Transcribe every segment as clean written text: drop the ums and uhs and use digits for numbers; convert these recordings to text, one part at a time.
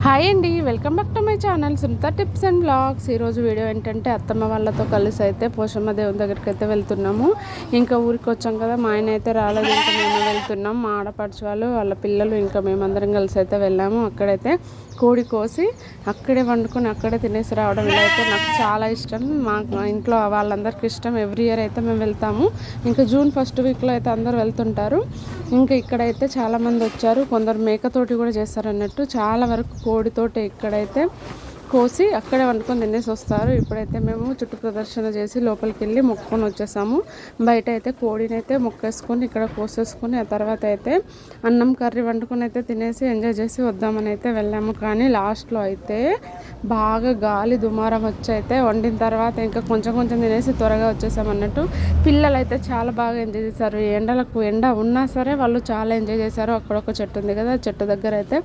Hi అండి, welcome back to my channel Sunita tips and blogs. ఈరోజు video ఏంటంటే అత్తమ్మ వాళ్ళతో కలిసి అయితే పోషమ్మ దేవుని దగ్గరికి అయితే వెళ్తున్నాము. ఇంకా ఊరికి వచ్చాం కదా, మా ఆయన అయితే రాలేదు, ఇంకా మేము వెళ్తున్నాం. మా ఆడపడుచు వాళ్ళ పిల్లలు ఇంకా మేమందరం కలిసి అయితే వెళ్ళాము. అక్కడైతే కోడి కోసి అక్కడే వండుకొని అక్కడే తినేసి రావడం ఇలా అయితే నాకు చాలా ఇష్టం. మా ఇంట్లో వాళ్ళందరికీ ఇష్టం. ఎవ్రీ ఇయర్ అయితే మేము వెళ్తాము. ఇంకా జూన్ ఫస్ట్ వీక్లో అయితే అందరూ వెళ్తుంటారు. ఇంకా ఇక్కడైతే చాలామంది వచ్చారు. కొందరు మేకతోటి కూడా చేస్తారు అన్నట్టు. చాలా వరకు కోడితోటి ఇక్కడైతే కోసి అక్కడే వండుకొని తినేసి వస్తారు. ఇప్పుడైతే మేము చుట్టూ ప్రదర్శన చేసి లోపలికి వెళ్ళి మొక్కుకొని వచ్చేసాము. బయట అయితే కోడిని అయితే మొక్కేసుకొని ఇక్కడ కోసేసుకొని ఆ తర్వాత అయితే అన్నం కర్రీ వండుకొని అయితే తినేసి ఎంజాయ్ చేసి వద్దామని అయితే వెళ్ళాము. కానీ లాస్ట్లో అయితే బాగా గాలి దుమారం వచ్చి అయితే వండిన తర్వాత ఇంకా కొంచెం కొంచెం తినేసి త్వరగా వచ్చేసాం అన్నట్టు. పిల్లలు అయితే చాలా బాగా ఎంజాయ్ చేశారు. ఎండ ఉన్నా సరే వాళ్ళు చాలా ఎంజాయ్ చేశారు. అక్కడ ఒక చెట్టు ఉంది కదా, చెట్టు దగ్గర అయితే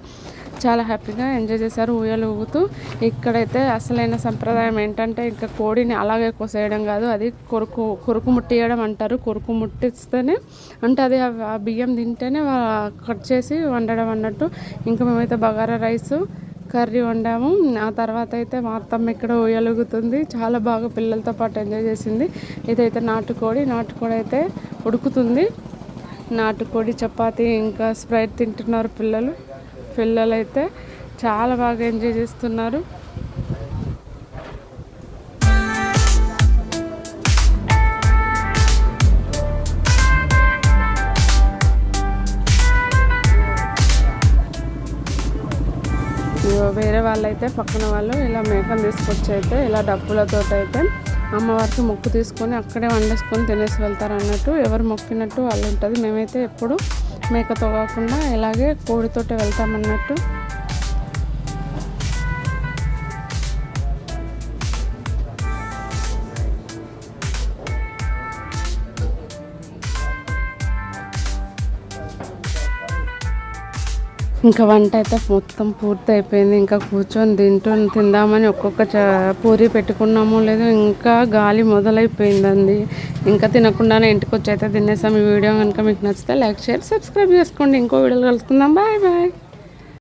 చాలా హ్యాపీగా ఎంజాయ్ చేశారు ఊయలు ఊగుతూ. ఇక్కడైతే అసలైన సంప్రదాయం ఏంటంటే ఇంకా కోడిని అలాగే కోసేయడం కాదు, అది కొరుకు ముట్టియడం అంటారు. కొరుకు ముట్టిస్తేనే అంటే అది ఆ బియ్యం తింటేనే కట్ చేసి వండడం అన్నట్టు. ఇంకా మేమైతే బగారా రైసు కర్రీ వండాము. ఆ తర్వాత అయితే మా అత్తమ్మ ఇక్కడ ఊయలుగుతుంది. చాలా బాగా పిల్లలతో పాటు ఎంజాయ్ చేసింది. ఇదైతే నాటుకోడి అయితే ఉడుకుతుంది. నాటుకోడి చపాతీ ఇంకా స్ప్రైట్ తింటున్నారు పిల్లలు అయితే చాలా బాగా ఎంజాయ్ చేస్తున్నారు. వేరే వాళ్ళైతే పక్కన వాళ్ళు ఇలా మేకను తీసుకొచ్చి అయితే ఇలా డబ్బులతో అయితే అమ్మవారికి మొక్కు తీసుకొని అక్కడే వండేసుకొని తినేసి వెళ్తారు అన్నట్టు. ఎవరు మొక్కినట్టు వాళ్ళు ఉంటుంది. మేమైతే ఎప్పుడు మేకతో కాకుండా ఇలాగే కోడితోటే వెళ్తామన్నట్టు. ఇంకా వంట అయితే మొత్తం పూర్తి అయిపోయింది. ఇంకా కూర్చొని తిందామని ఒక్కొక్క పూరి పెట్టుకున్నామో లేదో ఇంకా గాలి మొదలైపోయిందండి. ఇంకా తినకుండానే ఇంటికి వచ్చి అయితే తినేసాం. ఈ వీడియో కనుక మీకు నచ్చితే లైక్ షేర్ సబ్స్క్రైబ్ చేసుకోండి. ఇంకో వీడియోలో కలుసుకుందాం. Bye bye.